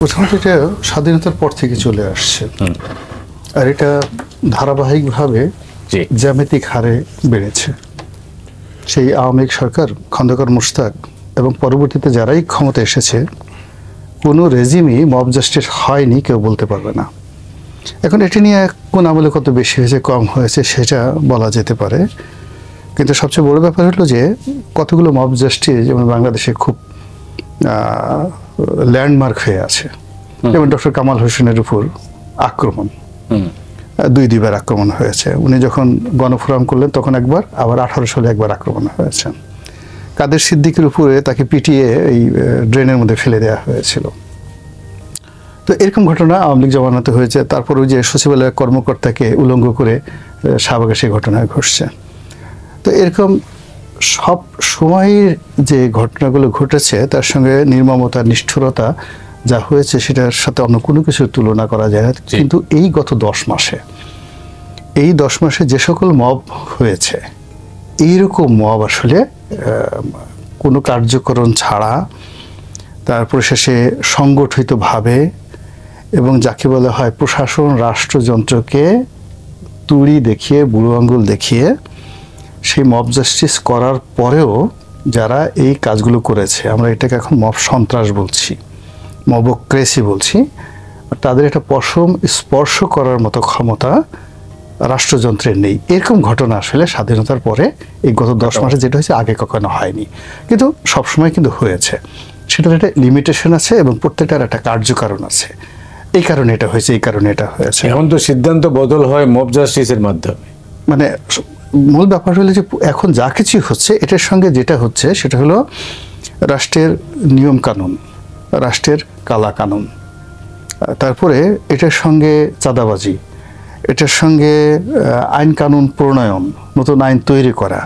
প্রথমত এটা স্বাধীনতার পর থেকে চলে আসছে, আর এটা ধারাবাহিকভাবে জ্যামিতিক হারে বেড়েছে। সেই আওয়ামী লীগ সরকার, খন্দকার মোশতাক এবং পরবর্তীতে যারাই ক্ষমতা এসেছে, কোনো রেজিমই মব জাস্টিস হয়নি কেউ বলতে পারবে না। এখন এটি নিয়ে কোন আমলে কত বেশি হয়েছে কম হয়েছে সেটা বলা যেতে পারে, কিন্তু সবচেয়ে বড় ব্যাপার হলো যে কতগুলো মব জাস্টিস যেমন বাংলাদেশে খুব ল্যান্ডমার্ক হয়ে আছে। যেমন ডক্টর কামাল হোসেনের উপর আক্রমণ, দুইবার আক্রমণ হয়েছে। উনি যখন গণফোরাম করলেন তখন একবার, আবার 18 সালে একবার আক্রমণ হয়েছে। কাদের সিদ্দিকের উপরে তাকে পিটিয়ে এই ড্রেনের মধ্যে ফেলে দেওয়া হয়েছিল। তো এরকম ঘটনা আওয়ামী লীগ জমানাতে হয়েছে। তারপর ওই যে সচিবালয়ের কর্মকর্তাকে উলঙ্গ করে শাহবাগে সেই ঘটনা ঘটছে। তো এরকম সব সময়ের যে ঘটনাগুলো ঘটেছে তার সঙ্গে নির্মমতা, নিষ্ঠুরতা যা হয়েছে সেটার সাথে অন্য কোনো কিছুর তুলনা করা যায় না। কিন্তু এই গত 10 মাসে যে সকল মব হয়েছে, এইরকম মব আসলে কোনো কার্যকরণ ছাড়া, তারপর শেষে সংগঠিতভাবে এবং যাকে বলা হয় প্রশাসন রাষ্ট্রযন্ত্রকে তুড়ি দেখিয়ে, বুড়ো আঙ্গুল দেখিয়ে সেই মব জাস্টিস করার পরেও যারা এই কাজগুলো করেছে, আমরা এটাকে এখন মব সন্ত্রাস বলছি, মবক্রেসি বলছি, তাদের একটা পশম স্পর্শ করার মতো ক্ষমতা রাষ্ট্রযন্ত্রের নেই। এরকম ঘটনা আসলে স্বাধীনতার পরে এই গত 10 মাসে যেটা হয়েছে আগে কখনো হয়নি, কিন্তু সবসময় কিন্তু হয়েছে। সেটার একটা লিমিটেশন আছে এবং প্রত্যেকটার একটা কার্যকারণ আছে। এই কারণে এটা হয়েছে, এই কারণে এটা হয়েছে। এখন তো সিদ্ধান্ত বদল হয় মব জাস্টিসের মাধ্যমে। মানে মূল ব্যাপার হলো যে এখন যা কিছু হচ্ছে এটার সঙ্গে যেটা হচ্ছে সেটা হলো রাষ্ট্রের নিয়ম কানুন, রাষ্ট্রের কালা কানুন, তারপরে এটার সঙ্গে চাঁদাবাজি, এটার সঙ্গে আইন কানুন প্রণয়ন, নতুন আইন তৈরি করা,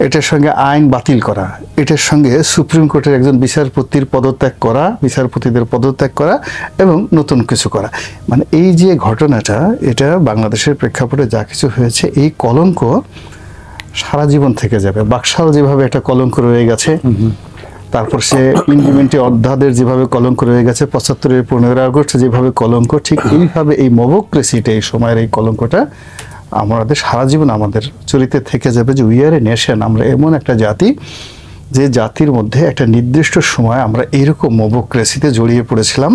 এটার সঙ্গে আইন বাতিল করা, এটার সঙ্গে সুপ্রিম কোর্টের একজন বিচারপতির পদত্যাগ করা, বিচারপতিদের পদত্যাগ করা এবং নতুন কিছু করা। মানে এই যে ঘটনাটা, এটা বাংলাদেশের প্রেক্ষাপটে যা কিছু হয়েছে, এই কলঙ্ক সারা জীবন থেকে যাবে। বাকশাল যেভাবে একটা কলঙ্ক রয়ে গেছে, তারপর সে ইমপ্লিমেন্টে অধ্যাদের যেভাবে কলঙ্ক রয়ে গেছে, 75-এর 15 আগস্ট যেভাবে কলঙ্ক, ঠিক এইভাবে এই মবক্রেসিটা, এই সময়ের এই কলঙ্কটা আমাদের সারা জীবন আমাদের চরিত্রে থেকে যাবে। যে উই আর এ নেশন, আমরা এমন একটা জাতি যে জাতির মধ্যে একটা নির্দিষ্ট সময় আমরা এইরকম মবক্রেসিতে জড়িয়ে পড়েছিলাম,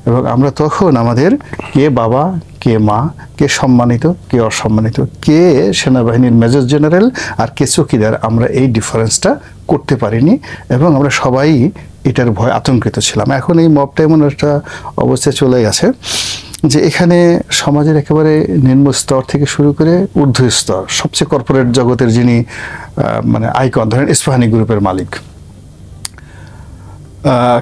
এবং আমরা তখন আমাদের কে বাবা, কে মা, কে সম্মানিত, কে অসম্মানিত, কে সেনাবাহিনীর মেজর জেনারেল আর কে চৌকিদার, আমরা এই ডিফারেন্সটা করতে পারিনি এবং আমরা সবাই এটার ভয় আতঙ্কিত ছিলাম। এখন এই মবটা এমন একটা অবস্থায় চলে গেছে যে এখানে সমাজের একেবারে নিম্ন স্তর থেকে শুরু করে ঊর্ধ্ব স্তর, সবচেয়ে কর্পোরেট জগতের যিনি মানে আইকন, ধরেন ইস্পাহানি গ্রুপের মালিক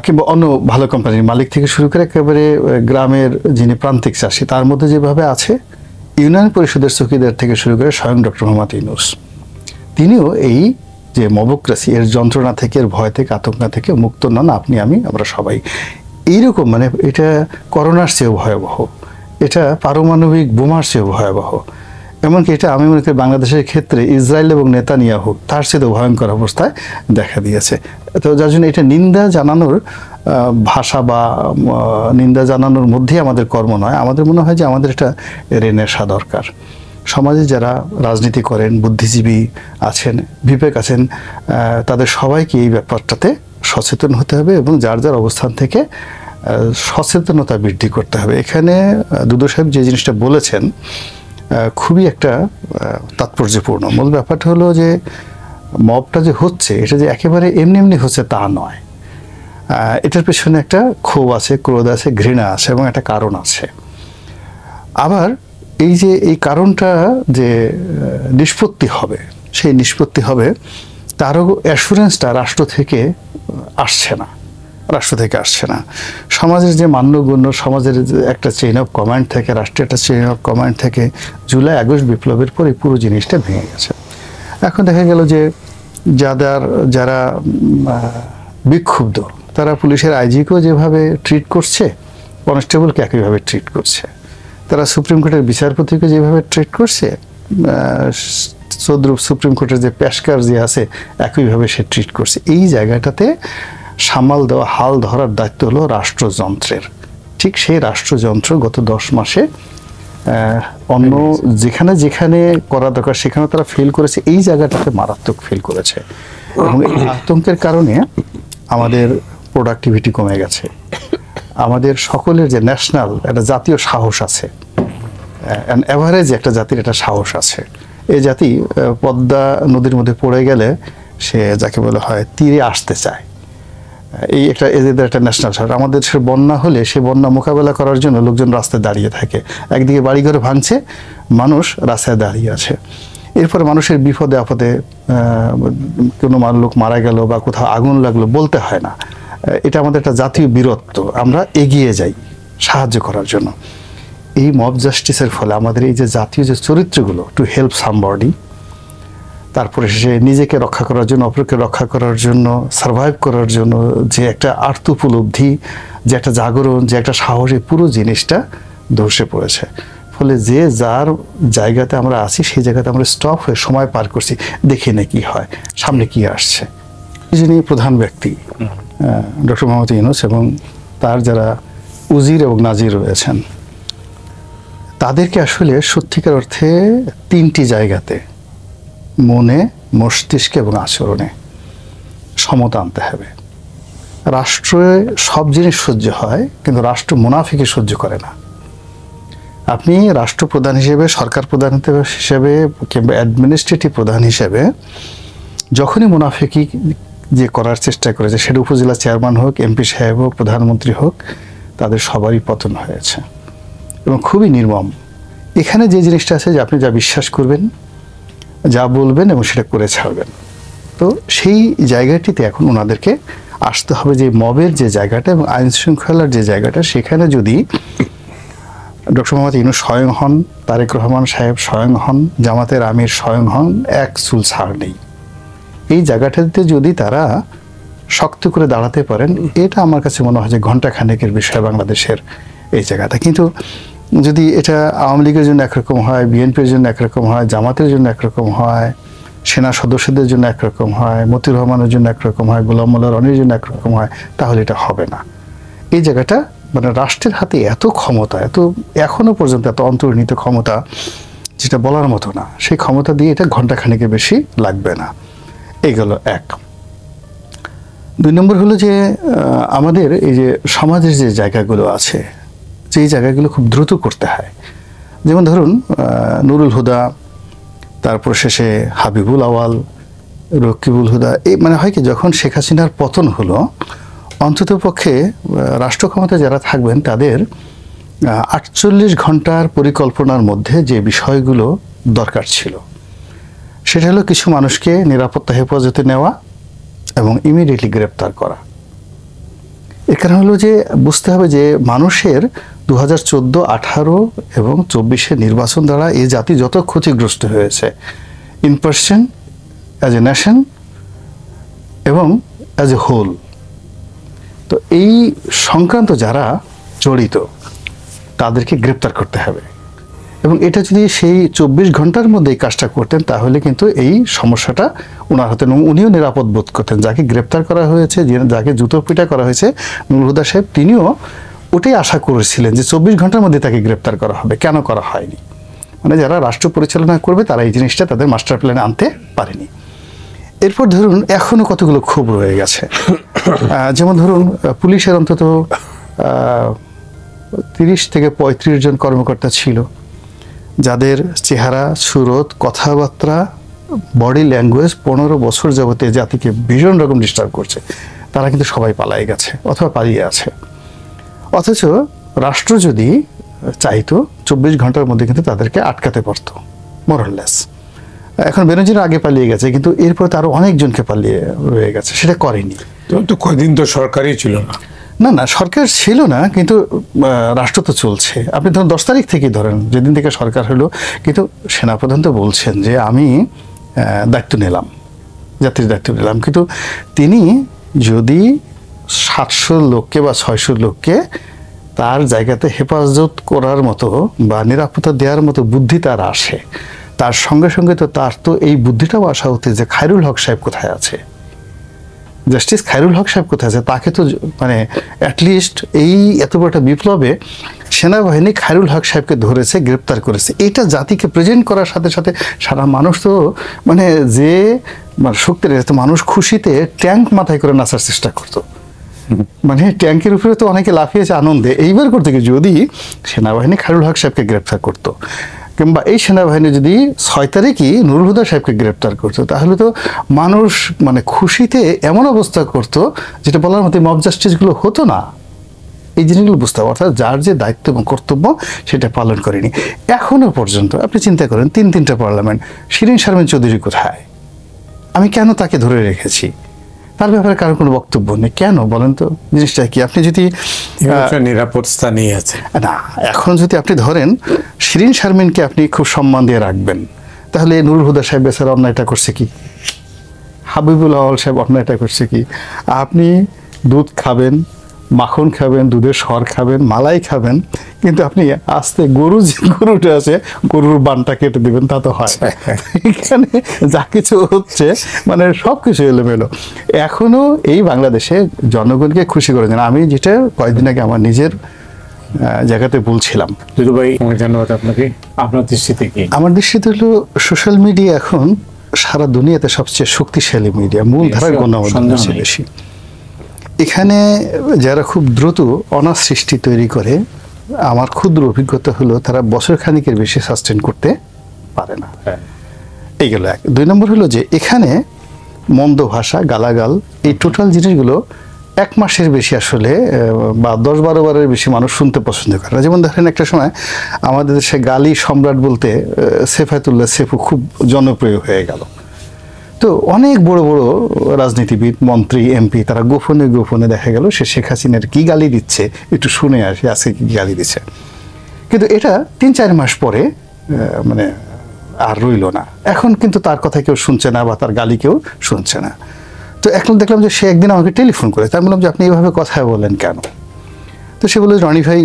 কিংবা অন্য ভালো কোম্পানির মালিক থেকে শুরু করে একেবারে গ্রামের যিনি প্রান্তিক চাষি, তার মধ্যে যেভাবে আছে ইউনিয়ন পরিষদের চৌকিদার থেকে শুরু করে স্বয়ং ডক্টর মোহাম্মদ ইউনূস, তিনিও এই যে মবক্রেসি, এর যন্ত্রণা থেকে, এর ভয় থেকে, আতঙ্ক থেকে মুক্ত নন। আপনি, আমি, আমরা সবাই এইরকম। মানে এটা করোনার চেয়েও ভয়াবহ, এটা পারমাণবিক বোমার চেয়েও ভয়াবহ, এমনকি এটা আমি মনে করি বাংলাদেশের ক্ষেত্রে ইসরায়েল এবং নেতানিয়াহু তার চেয়েও ভয়ঙ্কর অবস্থায় দেখা দিয়েছে। তো যার জন্য এটা নিন্দা জানানোর ভাষা বা নিন্দা জানানোর মধ্যেই আমাদের কর্ম নয়। আমাদের মনে হয় যে আমাদের এটা রেনেসা দরকার। সমাজে যারা রাজনীতি করেন, বুদ্ধিজীবী আছেন, বিবেক আছেন, তাদের সবাইকে এই ব্যাপারটাতে সচেতন হতে হবে এবং যার যার অবস্থান থেকে সচেতনতা বৃদ্ধি করতে হবে। এখানে দুদু সাহেব যে জিনিসটা বলেছেন খুবই একটা তাৎপর্যপূর্ণ। মূল ব্যাপারটা হলো যে মবটা যে হচ্ছে, এটা যে একেবারে এমনি এমনি হচ্ছে তা নয়। এটার পেছনে একটা ক্ষোভ আছে, ক্রোধ আছে, ঘৃণা আছে এবং একটা কারণ আছে। আবার এই যে এই কারণটা যে নিষ্পত্তি হবে, সেই নিষ্পত্তি হবে তারও অ্যাসুরেন্সটা রাষ্ট্র থেকে আসছে না। সমাজের যে মান্যগণ্য, সমাজের একটা চেইন অফ কমান্ড থেকে, রাষ্ট্রের একটা চেইন অফ কমান্ড থেকে জুলাই আগস্ট বিপ্লবের পরে পুরো জিনিসটা ভেঙে গেছে। এখন দেখা গেল যে যারা বিক্ষুব্ধ, তারা পুলিশের আইজিকেও যেভাবে ট্রিট করছে, কনস্টেবলকে একইভাবে ট্রিট করছে, তারা সুপ্রিম কোর্টের বিচারপতিকে যেভাবে ট্রিট করছে, সুপ্রিম কোর্টের যে পেশকার যে আছে একইভাবে সে ট্রিট করছে। এই জায়গাটাতে সামাল দেওয়া, হাল ধরার দায়িত্ব হলো রাষ্ট্রযন্ত্রের। ঠিক সেই রাষ্ট্রযন্ত্র গত 10 মাসে অন্য যেখানে যেখানে করা দরকার সেখানে তারা ফেল করেছে, এই জায়গাটাতে মারাত্মক ফেল করেছে। এবং এই আতঙ্কের কারণে আমাদের প্রোডাক্টিভিটি কমে গেছে। আমাদের সকলের যে ন্যাশনাল একটা জাতীয় সাহস আছে, এভারেজ একটা জাতির একটা সাহস আছে। এই জাতি পদ্মা নদীর মধ্যে পড়ে গেলে সে যাকে বলা হয় তীরে আসতে চায়, এই একটা এদের একটা ন্যাশনাল সাহস। আমাদের দেশের বন্যা হলে সে বন্যা মোকাবেলা করার জন্য লোকজন রাস্তায় দাঁড়িয়ে থাকে, একদিকে বাড়িঘর ভাঙছে, মানুষ রাস্তায় দাঁড়িয়ে আছে। এরপরে মানুষের বিপদে আপদে কোনো লোক মারা গেল বা কোথাও আগুন লাগলো বলতে হয় না, এটা আমাদের একটা জাতীয় বীরত্ব, আমরা এগিয়ে যাই সাহায্য করার জন্য। এই মব জাস্টিসের ফলে আমাদের এই যে জাতীয় যে চরিত্রগুলো, টু হেল্প সামবডি, তারপরে সে নিজেকে রক্ষা করার জন্য, অপরকে রক্ষা করার জন্য, সার্ভাইভ করার জন্য যে একটা আর্ত উপলব্ধি, যে একটা জাগরণ, যে একটা সাহস, এই পুরো জিনিসটা ধসে পড়েছে। ফলে যে যার জায়গাতে আমরা আছি সেই জায়গাতে আমরা স্টপ হয়ে সময় পার করছি, দেখি না কি হয়, সামনে কি আসছে। যিনি প্রধান ব্যক্তি ডক্টর মোহাম্মদ ইউনূস এবং তার যারা উজির এবং নাজির রয়েছেন, তাদেরকে আসলে সত্যিকার অর্থে 3টি জায়গাতে, মনে, মস্তিষ্কে এবং আচরণে সমতা আনতে হবে। রাষ্ট্রে সব জিনিস সহ্য হয়, কিন্তু রাষ্ট্র মুনাফিকে সহ্য করে না। আপনি রাষ্ট্রপ্রধান হিসেবে, সরকার প্রধান হিসেবে কিংবা অ্যাডমিনিস্ট্রেটিভ প্রধান হিসেবে যখনই মুনাফিকি যে করার চেষ্টা করেছে, সেটা উপজেলা চেয়ারম্যান হোক, এমপি সাহেব হোক, প্রধানমন্ত্রী হোক, তাদের সবারই পতন হয়েছে এবং খুবই নির্মম। এখানে যে জিনিসটা আছে যে আপনি যা বিশ্বাস করবেন, যা বলবেন এবং সেটা করে ছাড়বেন। তো সেই জায়গাটিতে এখন ওনাদেরকে আসতে হবে, যে মবের যে জায়গাটা এবং আইন শৃঙ্খলার যে জায়গাটা, সেখানে যদি ডক্টর মোহাম্মদ ইউনূস স্বয়ং হন, তারেক রহমান সাহেব স্বয়ং হন, জামাতের আমির স্বয়ং হন, এক চুল ছাড় নেই। এই জায়গাটাতে যদি তারা শক্ত করে দাঁড়াতে পারেন, এটা আমার কাছে মনে হয় যে ঘণ্টাখানেকের বিষয় বাংলাদেশের এই জায়গাটা। কিন্তু যদি এটা আওয়ামী লীগের জন্য একরকম হয়, বিএনপির জন্য একরকম হয়, জামাতের জন্য একরকম হয়, সেনা সদস্যদের জন্য একরকম হয়, মতিউর রহমানের জন্য একরকম হয়, গোলাম মোল্লা রনির জন্য একরকম হয়, তাহলে এটা হবে না। এই জায়গাটা মানে রাষ্ট্রের হাতে এত ক্ষমতা, এত এখনো পর্যন্ত এত অন্তর্নিহিত ক্ষমতা, যেটা বলার মতো না, সেই ক্ষমতা দিয়ে এটা ঘণ্টাখানেকের বেশি লাগবে না। এইগুলো এক। 2 নম্বর হলো যে আমাদের এই যে সমাজের যে জায়গাগুলো আছে, যেই জায়গাগুলো খুব দ্রুত করতে হয়, যেমন ধরুন নুরুল হুদা, তারপর শেষে হাবিবুল আওয়াল, রকিবুল হুদা, এই মানে হয় কি, যখন শেখ হাসিনার পতন হলো, অন্তত পক্ষে রাষ্ট্র ক্ষমতায় যারা থাকবেন তাদের 48 ঘন্টার পরিকল্পনার মধ্যে যে বিষয়গুলো দরকার ছিল, সেটা হলো কিছু মানুষকে নিরাপত্তা হেফাজতে নেওয়া এবং ইমিডিয়েটলি গ্রেপ্তার করা। এর কারণ হলো যে বুঝতে হবে যে মানুষের 2014, 18 এবং 24 নির্বাচন দ্বারা এই জাতি যত ক্ষতিগ্রস্ত হয়েছে, in person, as a nation এবং অ্যাজ এ হোল, তো এই সংক্রান্ত যারা জড়িত তাদেরকে গ্রেপ্তার করতে হবে। এবং এটা যদি সেই 24 ঘন্টার মধ্যে এই কাজটা করতেন, তাহলে কিন্তু এই সমস্যাটা ওনার হাতে, উনিও নিরাপদ বোধ করতেন। যাকে গ্রেপ্তার করা হয়েছে, যাকে জুতো পিটা করা হয়েছে, নুরুল হুদা সাহেব, তিনিও ওটাই আশা করেছিলেন যে 24 ঘন্টার মধ্যে তাকে গ্রেপ্তার করা হবে। কেন করা হয়নি? মানে যারা রাষ্ট্র পরিচালনা করবে তারা এই জিনিসটা তাদের মাস্টার প্ল্যানে আনতে পারেনি। এরপর ধরুন এখনো কতগুলো ক্ষোভ রয়ে গেছে। যেমন ধরুন পুলিশের অন্তত 30 থেকে 35 জন কর্মকর্তা ছিল, যাদের চেহারা, সুরত, কথাবার্তা, বডি ল্যাঙ্গুয়েজ 15 বছর যাবতীয় জাতিকে ভীষণ রকম ডিস্টার্ব করছে। তারা কিন্তু সবাই পালাই গেছে অথবা পালিয়ে আছে। অথচ রাষ্ট্র যদি চাইতো 24 ঘন্টার মধ্যে কিন্তু তাদেরকে আটকাতে পারতো, মোরলেস। এখন বেনজির আগে পালিয়ে গেছে, কিন্তু এরপরে তো আরো অনেকজনকে পালিয়ে রয়ে গেছে, সেটা করেনি। তো কদিন তো সরকারই ছিল না। না না, সরকার ছিল না, কিন্তু রাষ্ট্র তো চলছে। আপনি ধরুন 10 তারিখ থেকেই ধরেন, যেদিন থেকে সরকার হলো, কিন্তু সেনাপ্রধান তো বলছেন যে আমি দায়িত্ব নিলাম, জাতির দায়িত্ব নিলাম। কিন্তু তিনি যদি 700 লোককে বা 600 লোককে তার জায়গাতে হেফাজত করার মতো বা নিরাপত্তা দেওয়ার মতো বুদ্ধি তার আসে, তার সঙ্গে সঙ্গে তো তার তো এই বুদ্ধিটাও আসা উচিত যে খায়রুল হক সাহেব কোথায় আছে, জাস্টিস খায়রুল হক সাহেব কোথায় আছে? তাকে তো মানে অ্যাটলিস্ট এই এত বড় একটা বিপ্লবে সেনাবাহিনী খায়রুল হক সাহেবকে ধরেছে, গ্রেপ্তার করেছে। এটা জাতিকে প্রেজেন্ট করার সাথে সাথে সারা মানুষ তো মানে যে মানে শক্তির মানুষ খুশিতে ট্যাঙ্ক মাথায় করে নাচার চেষ্টা করতো। মানে ট্যাঙ্কের উপরে তো অনেকে লাফিয়েছে আনন্দে। এইবার করতে গিয়ে যদি সেনাবাহিনী খায়রুল হক সাহেবকে গ্রেপ্তার করতো, কিংবা এই সেনাবাহিনী যদি 6 তারিখই নুরুল হুদা সাহেবকে গ্রেপ্তার করতো, তাহলে তো মানুষ মানে খুশিতে এমন অবস্থা করতো যেটা বলার মতো মব জাস্টিসগুলো হতো না। এই জিনিসগুলো বুঝতে হবে, অর্থাৎ যার যে দায়িত্ব এবং কর্তব্য সেটা পালন করেনি এখনো পর্যন্ত। আপনি চিন্তা করেন 3টা পার্লামেন্ট, শিরিন শারমিন চৌধুরী কোথায়? আমি কেন তাকে ধরে রেখেছি? তার ব্যাপারে কারোর কোনো বক্তব্য নেই। কেন বলেন তো জিনিসটা কি? আপনি যদি নিরাপদ স্থানেই আছে না, এখন যদি আপনি ধরেন শিরিন শারমিনকে আপনি খুব সম্মান দিয়ে রাখবেন, তাহলে নুরুল হুদা সাহেব বেচারা অন্যায়টা করছে কি? হাবিবুল আওয়াল সাহেব অন্যায়টা করছে কি? আপনি দুধ খাবেন, মাখন খাবেন, দুধের সর খাবেন, মালাই খাবেন, কিন্তু আপনি আস্তে গরু যে গরুটা আছে গরুর বানটা কেটে দিবেন, তা তো হয়। এখানে যা কিছু হচ্ছে মানে সব কিছু এলোমেলো। এখনো এই বাংলাদেশে জনগণকে খুশি করেছেন। আমি যেটা কয়েকদিন আগে আমার নিজের জায়গাতে বলছিলাম। দুদু ভাই ধন্যবাদ আপনাকে। আপনার দৃষ্টিতে কি? আমার দৃষ্টিতে হলো সোশ্যাল মিডিয়া এখন সারা দুনিয়াতে সবচেয়ে শক্তিশালী মিডিয়া, মূলধারার গণমাধ্যম বেশি। এখানে যারা খুব দ্রুত অনার সৃষ্টি তৈরি করে, আমার ক্ষুদ্র অভিজ্ঞতা হলো তারা বছর খানিকের বেশি সাস্টেন করতে পারে না। এই গেল এক। 2 নম্বর হলো যে এখানে মন্দ ভাষা, গালাগাল, এই টোটাল জিনিসগুলো 1 মাসের বেশি আসলে বা 10-12 বারের বেশি মানুষ শুনতে পছন্দ করে না। যেমন ধরেন একটা সময় আমাদের দেশে গালি সম্রাট বলতে সেফায়েতুল্লাহ সেফু খুব জনপ্রিয় হয়ে গেল। তো অনেক বড় বড় রাজনীতিবিদ, মন্ত্রী, এমপি তারা গোপনে গোপনে দেখা গেল সে শেখ হাসিনার কি গালি দিচ্ছে একটু শুনে আসি, আজকে কি গালি দিচ্ছে। কিন্তু এটা 3-4 মাস পরে মানে আর রইল না। এখন কিন্তু তার কথা কেউ শুনছে না বা তার গালি কেউ শুনছে না। তো এখন দেখলাম যে সে একদিন আমাকে টেলিফোন করে, তাই বললাম যে আপনি এইভাবে কথা বলেন কেন? তো সে বলল, রনি ভাই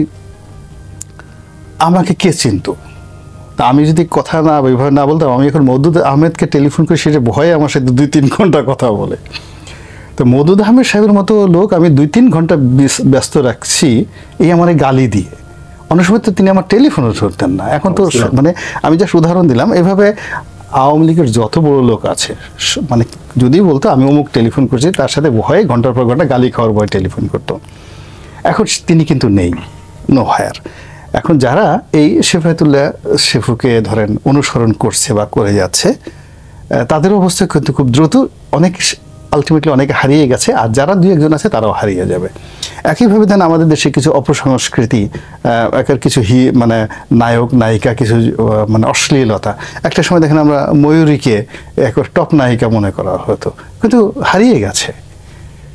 আমাকে কে চিনতো? তা আমি যদি কথা না এইভাবে না বলতাম, আমি এখন মওদুদ আহমেদকে টেলিফোন করে সেটা ভয়ে আমার সাথে 2-3 ঘন্টা কথা বলে। তো মওদুদ আহমেদ সাহেবের মতো লোক আমি 2-3 ঘন্টা ব্যস্ত রাখছি এই আমার গালি দিয়ে। অনেক সময় তো তিনি আমার টেলিফোনও ধরতেন না। এখন তো মানে আমি জাস্ট উদাহরণ দিলাম। এভাবে আওয়ামী লীগের যত বড় লোক আছে মানে যদি বলতো আমি অমুক টেলিফোন করছি, তার সাথে ভয়ে ঘন্টার পর ঘন্টা গালি খাওয়ার ভয়ে টেলিফোন করতো। এখন তিনি কিন্তু নেই, নো হায়ার। এখন যারা এই সেফায়েতুল্লাহ সেফুকে ধরেন অনুসরণ করছে বা করে যাচ্ছে, তাদের অবস্থা কিন্তু খুব দ্রুত অনেক আলটিমেটলি অনেকে হারিয়ে গেছে, আর যারা 2-1 আছে তারাও হারিয়ে যাবে। একইভাবে দেন আমাদের দেশে কিছু অপসংস্কৃতি, কিছু মানে নায়ক নায়িকা, কিছু মানে অশ্লীলতা। একটা সময় দেখেন আমরা ময়ূরীকে এক টপ নায়িকা মনে করা হতো, কিন্তু হারিয়ে গেছে।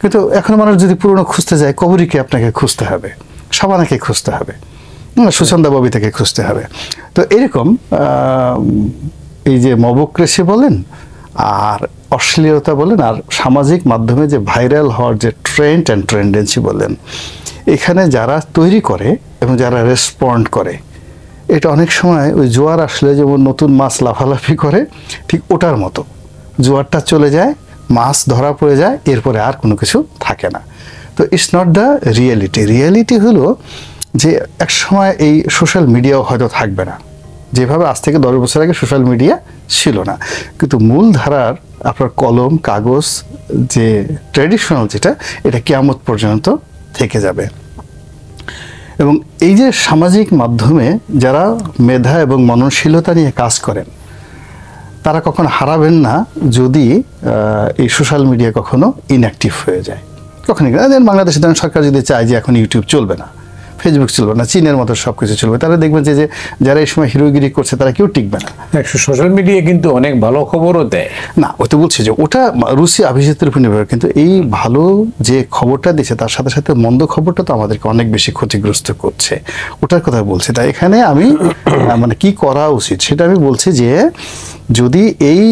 কিন্তু এখন মানুষ যদি পুরনো খুঁজতে যায়, কবরীকে আপনাকে খুঁজতে হবে, শাবানাকে খুঁজতে হবে, সুচন্দা ববিতাকে খুঁজতে হবে। তো এরকম এই যে মবক্রেসি বলেন আর অশ্লীলতা বলেন আর সামাজিক মাধ্যমে যে ভাইরাল হওয়ার যে ট্রেন্ড অ্যান্ড ট্রেন্ডেন্সি বলেন, এখানে যারা তৈরি করে এবং যারা রেসপন্ড করে, এটা অনেক সময় ওই জোয়ার আসলে যেমন নতুন মাছ লাফালাফি করে, ঠিক ওটার মতো জোয়ারটা চলে যায়, মাছ ধরা পড়ে যায়, এরপরে আর কোনো কিছু থাকে না। তো it's not the reality. Reality হলো যে এক সময় এই সোশ্যাল মিডিয়াও হয়তো থাকবে না, যেভাবে আজ থেকে 10 বছর আগে সোশ্যাল মিডিয়া ছিল না, কিন্তু মূল ধারার আপনার কলম কাগজ যে ট্র্যাডিশনাল যেটা, এটা কিয়ামত পর্যন্ত থেকে যাবে। এবং এই যে সামাজিক মাধ্যমে যারা মেধা এবং মননশীলতা নিয়ে কাজ করেন, তারা কখনো হারাবেন না যদি এই সোশ্যাল মিডিয়া কখনো ইনঅ্যাক্টিভ হয়ে যায়। কখনই বাংলাদেশে সরকার যদি চায় যে এখন ইউটিউব চলবে না, ফেসবুক চলবে না, চীনের মতো সব কিছু চলবে, তারা দেখবেন যে যারা এই সময় হিরোগিরি করছে তারা কেউ টিকবে না। সোশ্যাল মিডিয়া কিন্তু অনেক ভালো খবরও দেয় না, ওই তো বলছি যে ওটা রুচি আভিজাত্যের উপর নির্ভর, কিন্তু এই ভালো যে খবরটা দিচ্ছে তার সাথে সাথে মন্দ খবরটা তো আমাদেরকে অনেক বেশি ক্ষতিগ্রস্ত করছে, ওটার কথা বলছি। তাই এখানে আমি মানে কি করা উচিত সেটা আমি বলছি যে যদি এই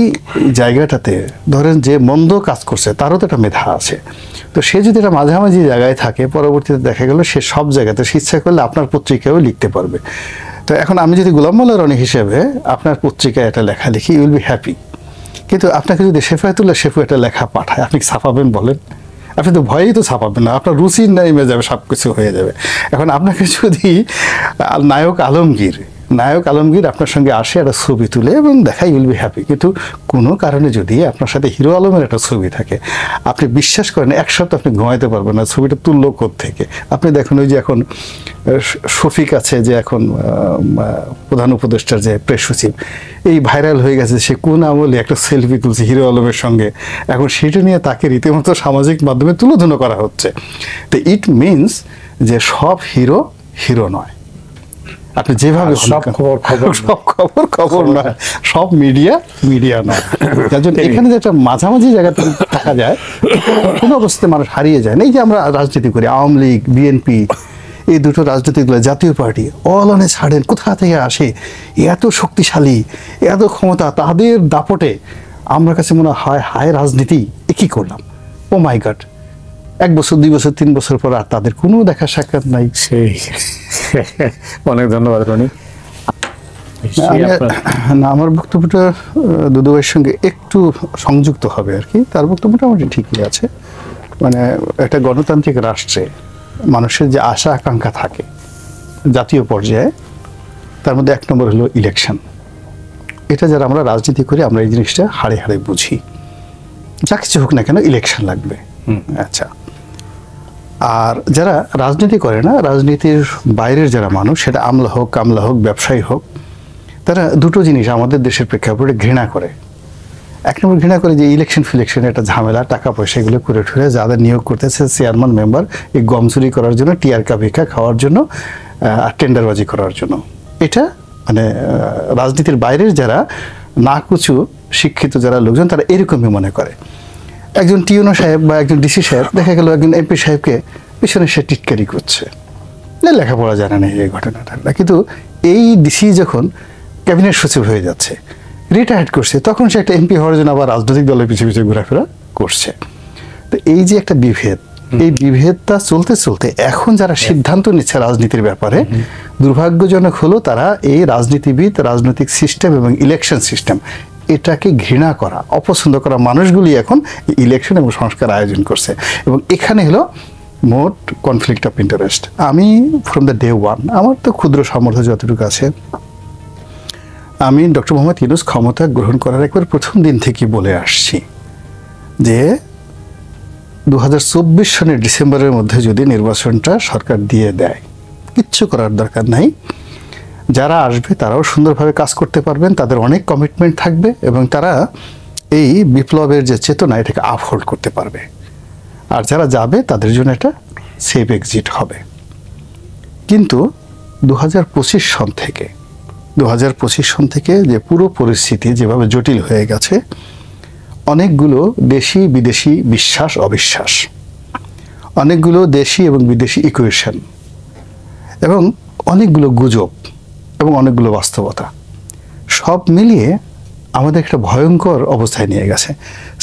জায়গাটাতে ধরেন যে মন্দ কাজ করছে তারও তো একটা মেধা আছে, তো সে যদি এটা মাঝামাঝি জায়গায় থাকে, পরবর্তীতে দেখা গেল সে সব জায়গাতে ইচ্ছা করলে আপনার পত্রিকায়ও লিখতে পারবে। তো এখন আমি যদি গোলাম মোল্লা রনি হিসেবে আপনার পত্রিকায় একটা লেখা লিখি, ইউ উইল বি হ্যাপি, কিন্তু আপনাকে যদি সেফায়েতুল্লাহ সেফু একটা লেখা পাঠায়, আপনি ছাপাবেন বলেন? আপনি তো ভয়েই তো ছাপাবেন না, আপনার রুচি নেমে যাবে, সব কিছু হয়ে যাবে। এখন আপনাকে যদি নায়ক আলমগীর আপনার সঙ্গে আসে, একটা ছবি তুলে এবং দেখাই উইল বি হ্যাপি, কিন্তু কোনো কারণে যদি আপনার সাথে হিরো আলমের একটা ছবি থাকে, আপনি বিশ্বাস করেন এক সপ্তাহ আপনি ঘুমাইতে পারবেন না, ছবিটা তুললো থেকে। আপনি দেখুন ওই যে এখন শফিক আছে, যে এখন প্রধান উপদেষ্টার যে প্রেস সচিব, এই ভাইরাল হয়ে গেছে, সে কোন আমলে একটা সেলফি তুলছে হিরো আলমের সঙ্গে, এখন সেটা নিয়ে তাকে রীতিমতো সামাজিক মাধ্যমে তুলোধুনো করা হচ্ছে। তো ইট মিনস যে সব হিরো নয়, আপনি যেভাবে সব খবর নয়, সব মিডিয়া নয়। যার জন্য এখানে যে একটা মাঝামাঝি জায়গাতে থাকা যায়, কোনো অবস্থায় মানুষ হারিয়ে যায় না। এই যে আমরা রাজনীতি করি, আওয়ামী লীগ, বিএনপি, এই দুটো রাজনৈতিক দল, জাতীয় পার্টি, অল অন এ ছাড়েন কোথা থেকে আসে এত শক্তিশালী, এত ক্ষমতা, তাদের দাপটে আমার কাছে মনে হয় হায় রাজনীতি এ কি করলাম, ও মাই গড। 1 বছর 2 বছর 3 বছর পর আর তাদের কোনো দেখা সাক্ষাৎ নাই। সেই অনেক ধন্যবাদ রনি। না, আমার বক্তব্যটা দুদু ভাইয়ের সঙ্গে একটু সংযুক্ত হবে আর কি। তার বক্তব্যটা মোটামুটি ঠিকই আছে। মানে একটা গণতান্ত্রিক রাষ্ট্রে মানুষের যে আশা আকাঙ্ক্ষা থাকে জাতীয় পর্যায়ে, তার মধ্যে 1 নম্বর হলো ইলেকশন। এটা যারা আমরা রাজনীতি করি আমরা এই জিনিসটা হাড়ে হাড়ে বুঝি, যা কিছু হোক না কেন ইলেকশন লাগবে। আচ্ছা, আর যারা রাজনীতি করে না, রাজনীতির বাইরের যারা মানুষ, সেটা আমলা হোক, কামলা হোক, ব্যবসায়ী হোক, তারা দুটো জিনিস আমাদের দেশের প্রেক্ষাপটে ঘৃণা করে। 1 নম্বর ঘৃণা করে যে ইলেকশন একটা ঝামেলা, টাকা পয়সা এগুলো করে ঠুরে যাদের নিয়োগ করতেছে চেয়ারম্যান মেম্বার, এই গম চুরি করার জন্য, টিয়ারকা ভিক্ষা খাওয়ার জন্য, আর টেন্ডারবাজি করার জন্য। এটা মানে রাজনীতির বাইরের যারা নাকুচু শিক্ষিত যারা লোকজন, তারা এরকমই মনে করে। একজন টিউনো সাহেব বা একজন ডিসি সাহেব দেখা গেল একজন এমপি সাহেবকে পিছনে সে টিটকারি করছে, লেখাপড়া জানে না এই ঘটনাটা। কিন্তু এই ডিসি যখন ক্যাবিনেট সচিব হয়ে যাচ্ছে, রিটায়ার্ড করছে, তখন সে একটা এমপি হওয়ার জন্য আবার রাজনৈতিক দলের পিছিয়ে পিছিয়ে ঘোরাফেরা করছে। তো এই যে একটা বিভেদ, এই বিভেদটা চলতে চলতে এখন যারা সিদ্ধান্ত নিচ্ছে রাজনীতির ব্যাপারে, দুর্ভাগ্যজনক হলো তারা এই রাজনীতিবিদ, রাজনৈতিক সিস্টেম এবং ইলেকশন সিস্টেম এটাকে ঘৃণা করা, অপছন্দ করা মানুষগুলি এখন ইলেকশন এবং সংস্কার আয়োজন করছে। এবং এখানে হলো মোট কনফ্লিক্ট অফ ইন্টারেস্ট। আমি ফ্রম দ্য ডে ওয়ান, আমার তো ক্ষুদ্র সামর্থ্য যতটুকু আছে, আমি ডক্টর মোহাম্মদ ইউনূস ক্ষমতা গ্রহণ করার একবার প্রথম দিন থেকে বলে আসছি যে 2024 সনের ডিসেম্বরের মধ্যে যদি নির্বাচনটা সরকার দিয়ে দেয়, কিচ্ছু করার দরকার নাই। যারা আসবে তারাও সুন্দরভাবে কাজ করতে পারবেন, তাদের অনেক কমিটমেন্ট থাকবে এবং তারা এই বিপ্লবের যে চেতনা এটাকে আপহোল্ড করতে পারবে। আর যারা যাবে তাদের জন্য একটা সেফ এক্সিট হবে। কিন্তু 2025 সন থেকে যে পুরো পরিস্থিতি যেভাবে জটিল হয়ে গেছে, অনেকগুলো দেশি বিদেশি বিশ্বাস অবিশ্বাস, অনেকগুলো দেশি এবং বিদেশি ইকুয়েশন এবং অনেকগুলো গুজব এবং অনেকগুলো বাস্তবতা, সব মিলিয়ে আমাদের একটা ভয়ঙ্কর অবস্থায় নিয়ে গেছে।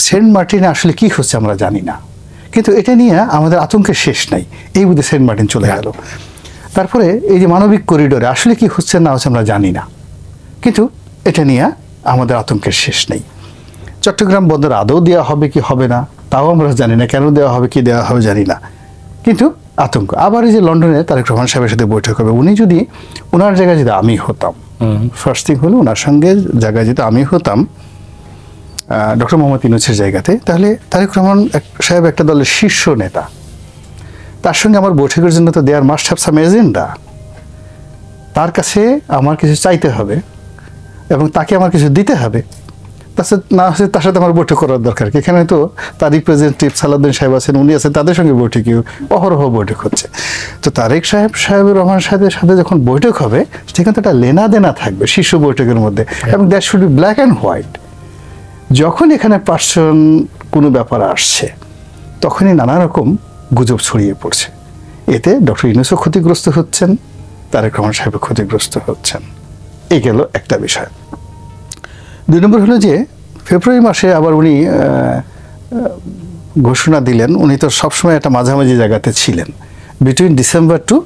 সেন্ট মার্টিনে আসলে কি হচ্ছে আমরা জানি না, কিন্তু এটা নিয়ে আমাদের আতঙ্কের শেষ নাই। এই বুঝে সেন্ট মার্টিন চলে গেল। তারপরে এই যে মানবিক করিডোরে আসলে কি হচ্ছে না হচ্ছে আমরা জানি না, কিন্তু এটা নিয়ে আমাদের আতঙ্কের শেষ নেই। চট্টগ্রাম বন্দর আদৌ দেওয়া হবে কি হবে না তাও আমরা জানি না, কেন দেওয়া হবে কি দেওয়া হবে জানি না, কিন্তু আতঙ্ক। আবার এই যে লন্ডনে তারেক রহমান সাহেবের সাথে বৈঠক হবে, উনি যদি ওনার জায়গায় যদি আমি হতাম, ফার্স্ট থিং হলো ওনার সঙ্গে জায়গায় যদি আমি হতাম ডক্টর মোহাম্মদ ইউনূসের জায়গাতে, তাহলে তারেক রহমান সাহেব একটা দলের শীর্ষ নেতা, তার সঙ্গে আমার বৈঠকের জন্য তো there must have some agenda. তার কাছে আমার কিছু চাইতে হবে এবং তাকে আমার কিছু দিতে হবে, তার সাথে আমার বৈঠক করার দরকার। এখানে তো তার রিপ্রেজেন্টেটিভ সালাউদ্দিন সাহেব আছেন, উনি আছেন, তাদের সঙ্গে বৈঠকে অহরহ বৈঠক হচ্ছে। তো তারেক সাহেবের রহমানের সাথে যখন বৈঠক হবে, সেখানে তো একটা লেনা দেনা থাকবে শীর্ষ বৈঠকের মধ্যে, এবং that should be black and white. যখন এখানে পার্সন কোনো ব্যাপার আসছে, তখনই নানা রকম গুজব ছড়িয়ে পড়ছে। এতে ডক্টর ইউনূসও ক্ষতিগ্রস্ত হচ্ছেন, তারেক রহমান সাহেব ক্ষতিগ্রস্ত হচ্ছেন। এই গেল একটা বিষয়। 2 নম্বর হলো যে ফেব্রুয়ারি মাসে আবার উনি ঘোষণা দিলেন, উনি তো সবসময় একটা মাঝামাঝি জায়গাতে ছিলেন, বিটুইন ডিসেম্বর টু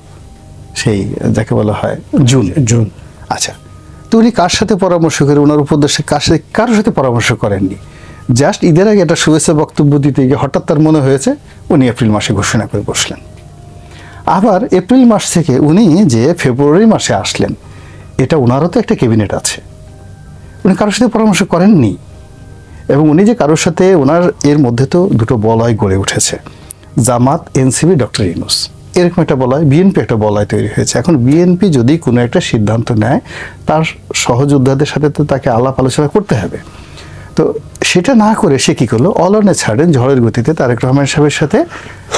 সেই যাকে বলা হয় জুন। আচ্ছা, তো উনি কার সাথে পরামর্শ করে, ওনার উপদেশে কারোর সাথে পরামর্শ করেননি। জাস্ট ঈদের আগে একটা শুভেচ্ছা বক্তব্য দিতে গিয়ে হঠাৎ তার মনে হয়েছে উনি এপ্রিল মাসে ঘোষণা করে বসলেন। আবার এপ্রিল মাস থেকে উনি যে ফেব্রুয়ারি মাসে আসলেন, এটা ওনারও তো একটা ক্যাবিনেট আছে, উনি কারোর সাথে পরামর্শ করেননি। এবং উনি যে কারোর সাথে, ওনার এর মধ্যে তো দুটো বলয় গড়ে উঠেছে, জামাত, এনসিপি, ডক্টর ইউনূস, এরকম একটা বলয়, বিএনপি একটা বলয় তৈরি হয়েছে। এখন বিএনপি যদি কোনো একটা সিদ্ধান্ত নেয়, তার সহযোদ্ধাদের সাথে তো তাকে আলাপ আলোচনা করতে হবে। তো সেটা না করে সে কি করলো, অলনে ছাড়েন ঝড়ের গতিতে তারেক রহমান সাহেবের সাথে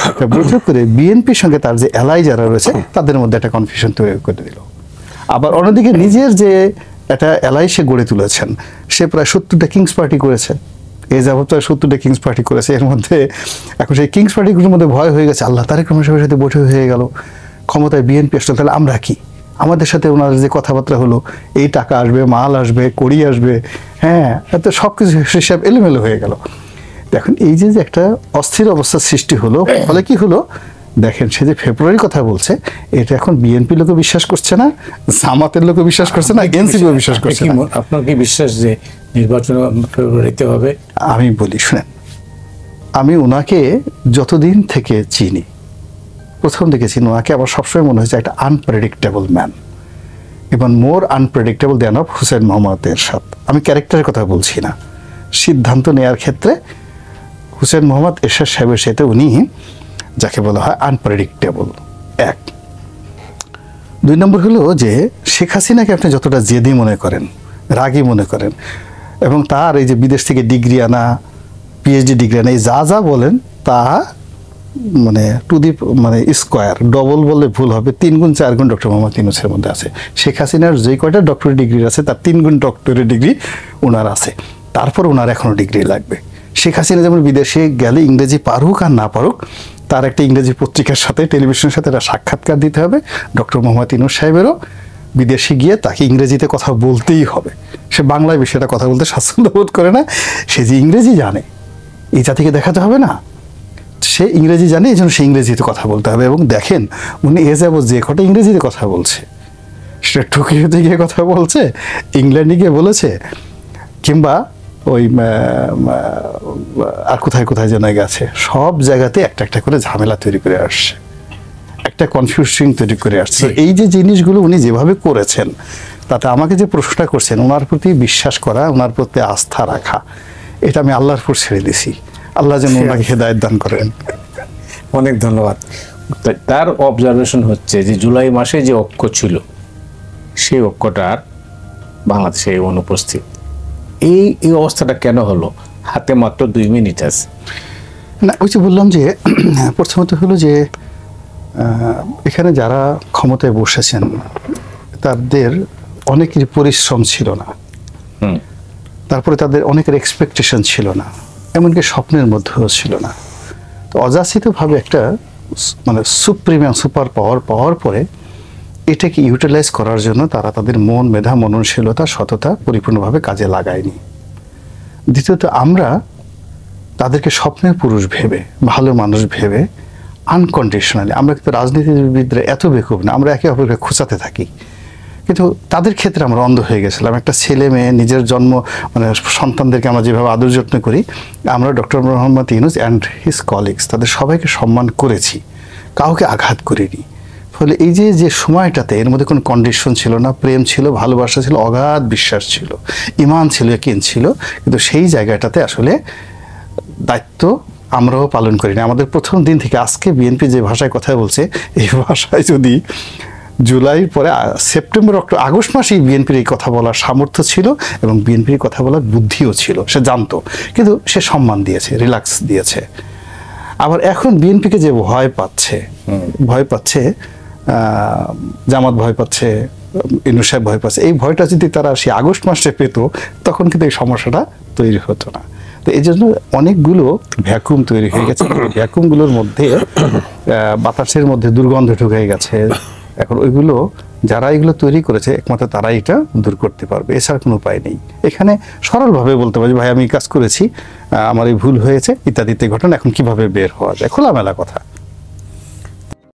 একটা বৈঠক করে বিএনপির সঙ্গে তার যে এলাই যারা রয়েছে তাদের মধ্যে একটা কনফিউশন তৈরি করে দিল। আবার অন্যদিকে নিজের যে একটা এলাই সে গড়ে তুলেছেন, সে প্রায় 70টা কিংস পার্টি করেছে, এই যাবত প্রায় 70টা কিংস পার্টি করেছে। এর মধ্যে এখন সেই কিংস পার্টিগুলোর মধ্যে ভয় হয়ে গেছে, আল্লাহ, তারেক রহমান সাহেবের সাথে বৈঠক হয়ে গেল, ক্ষমতায় বিএনপি আসলে, তাহলে আমরা কি, আমাদের সাথে ওনার যে কথাবার্তা হলো, এই টাকা আসবে, মাল আসবে, কড়ি আসবে, হ্যাঁ, এত সব কিছু হিসাব এলোমেলো হয়ে গেল। দেখুন এই যে একটা অস্থির অবস্থার সৃষ্টি হলো, ফলে কি হলো দেখেন, সে যে ফেব্রুয়ারির কথা বলছে, এটা এখন বিএনপি লোকও বিশ্বাস করছে না, জামাতের লোকও বিশ্বাস করছে না, এনসিপিও বিশ্বাস করছে না। আপনার কি বিশ্বাস যে নির্বাচন ফেব্রুয়ারিতে হবে? আমি বলি শুনেন, আমি ওনাকে যতদিন থেকে চিনি, প্রথম থেকে চিনি ওনাকে, আবার সবসময় মনে হয়েছে একটা আনপ্রেডিক্টেবল ম্যান, এবং more unpredictable than of Hussain Muhammad Ershad. আমি ক্যারেক্টারের কথা বলছি না, সিদ্ধান্ত নেওয়ার ক্ষেত্রে হুসেইন মোহাম্মদ এরশাদ সাহেবের সাথে উনি যাকে বলা হয় আনপ্রেডিক্টেবল। এক, দুই নম্বর হলো যে শেখ হাসিনাকে আপনি যতটা জেদি মনে করেন, রাগী মনে করেন, এবং তার এই যে বিদেশ থেকে ডিগ্রি আনা, পিএইচডি ডিগ্রি আনা, এই যা যা বলেন তা মানে টু দি মানে স্কোয়ার, ডবল বললে ভুল হবে, 3 গুণ 4 গুণ ডক্টর মোহাম্মদ ইউনূসের মধ্যে আছে। শেখ হাসিনার যে কয়টা ডক্টরেট ডিগ্রি আছে তার 3 গুণ ডক্টরেট ডিগ্রি ওনার আছে, তারপর ওনার এখনও ডিগ্রি লাগবে। শেখ হাসিনা যেমন বিদেশে গেলে ইংরেজি পারুক আর না পারুক, তার একটা ইংরেজি পত্রিকার সাথে, টেলিভিশনের সাথে একটা সাক্ষাৎকার দিতে হবে, ডক্টর মোহাম্মদ ইউনূস সাহেবেরও বিদেশে গিয়ে তাকে ইংরেজিতে কথা বলতেই হবে। সে বাংলায় বিষয়টা কথা বলতে স্বাচ্ছন্দ্য বোধ করে না, সে যে ইংরেজি জানে এই জাতিকে দেখাতে হবে না, সে ইংরেজি জানে, এই জন্য সে ইংরেজিতে কথা বলতে হবে। এবং দেখেন উনি যাবত যে কটা ইংরেজিতে কথা বলছে, সেটা টোকিওতে গিয়ে কথা বলছে, ইংল্যান্ডে গিয়ে বলেছে, কিংবা ওই আর কোথায় কোথায় যেন গেছে, সব জায়গাতে একটা একটা করে ঝামেলা তৈরি করে আসছে, একটা কনফিউশন তৈরি করে আসছে। এই যে জিনিসগুলো উনি যেভাবে করেছেন, তাতে আমাকে যে প্রশ্নটা করছেন, ওনার প্রতি বিশ্বাস করা, ওনার প্রতি আস্থা রাখা, এটা আমি আল্লাহর উপর ছেড়ে দিছি। আল্লাহ যেন ওনাকে হেদায়েত দান করেন। অনেক ধন্যবাদ। তার অবজারভেশন হচ্ছে যে জুলাই মাসে যে ঐক্য ছিল, সেই ঐক্যটার বাংলাদেশে অনুপস্থিত। এই অবস্থাটা কেন হলো? হাতে মাত্র 2 মিনিট আছে। না, ওই যে বললাম যে প্রথমত হলো যে এখানে যারা ক্ষমতায় বসেছেন তাদের অনেকের পরিশ্রম ছিল না, তারপরে তাদের অনেকের এক্সপেকটেশন ছিল না, এমনকি স্বপ্নের মধ্যেও ছিল না। তো অযাচিতভাবে একটা মানে সুপ্রিমিয়াম সুপার পাওয়ার পাওয়ার পরে এটাকে ইউটিলাইজ করার জন্য তারা তাদের মন, মেধা, মননশীলতা, সততা পরিপূর্ণভাবে কাজে লাগায়নি। দ্বিতীয়ত আমরা তাদেরকে স্বপ্নের পুরুষ ভেবে, ভালো মানুষ ভেবে, আনকন্ডিশনালি, আমরা কিন্তু রাজনীতিবিদরা এত বেকুব না, আমরা একে অপরকে খোঁচাতে থাকি, কিন্তু তাদের ক্ষেত্রে আমরা অন্ধ হয়ে গেছিলাম। একটা ছেলে মেয়ে নিজের জন্ম মানে সন্তানদেরকে আমরা যেভাবে আদর যত্ন করি, আমরা doctor Mohammad Yunus and his colleagues তাদের সবাইকে সম্মান করেছি, কাউকে আঘাত করিনি। ফলে এই যে সময়টাতে এর মধ্যে কোনো কন্ডিশন ছিল না, প্রেম ছিল, ভালোবাসা ছিল, অগাধ বিশ্বাস ছিল, ইমান ছিল, ইয়াকিন ছিল, কিন্তু সেই জায়গাটাতে আসলে দায়িত্ব আমরাও পালন করিনি। আমাদের প্রথম দিন থেকে আজকে বিএনপি যে ভাষায় কথা বলছে, এই ভাষায় যদি জুলাইয়ের পরে সেপ্টেম্বর, অক্টোবর, আগস্ট মাসেই বিএনপির এই কথা বলার সামর্থ্য ছিল এবং বিএনপির কথা বলার বুদ্ধিও ছিল, সে জানতো, কিন্তু সে সম্মান দিয়েছে, রিল্যাক্স দিয়েছে। আবার এখন বিএনপিকে যে ভয় পাচ্ছে, জামাত ভয় পাচ্ছে, ইউনূস সাহেব ভয় পাচ্ছে, এই ভয়টা যদি তারা সে আগস্ট মাসে পেত, তখন কিন্তু এই সমস্যাটা তৈরি হতো না। তো এই জন্য অনেকগুলো ভ্যাকুম তৈরি হয়ে গেছে, ভ্যাকুমগুলোর মধ্যে বাতাসের মধ্যে দুর্গন্ধ ঢুকে গেছে। এখন ওইগুলো যারা এগুলো তৈরি করেছে একমাত্র তারা এটা দূর করতে পারবে, এছাড়া কোনো উপায় নেই। এখানে সরলভাবে বলতে পারি, ভাই আমি কাজ করেছি, আমার এই ভুল হয়েছে ইত্যাদিতে ঘটনা, এখন কিভাবে বের হওয়া যায়, খোলামেলা কথা।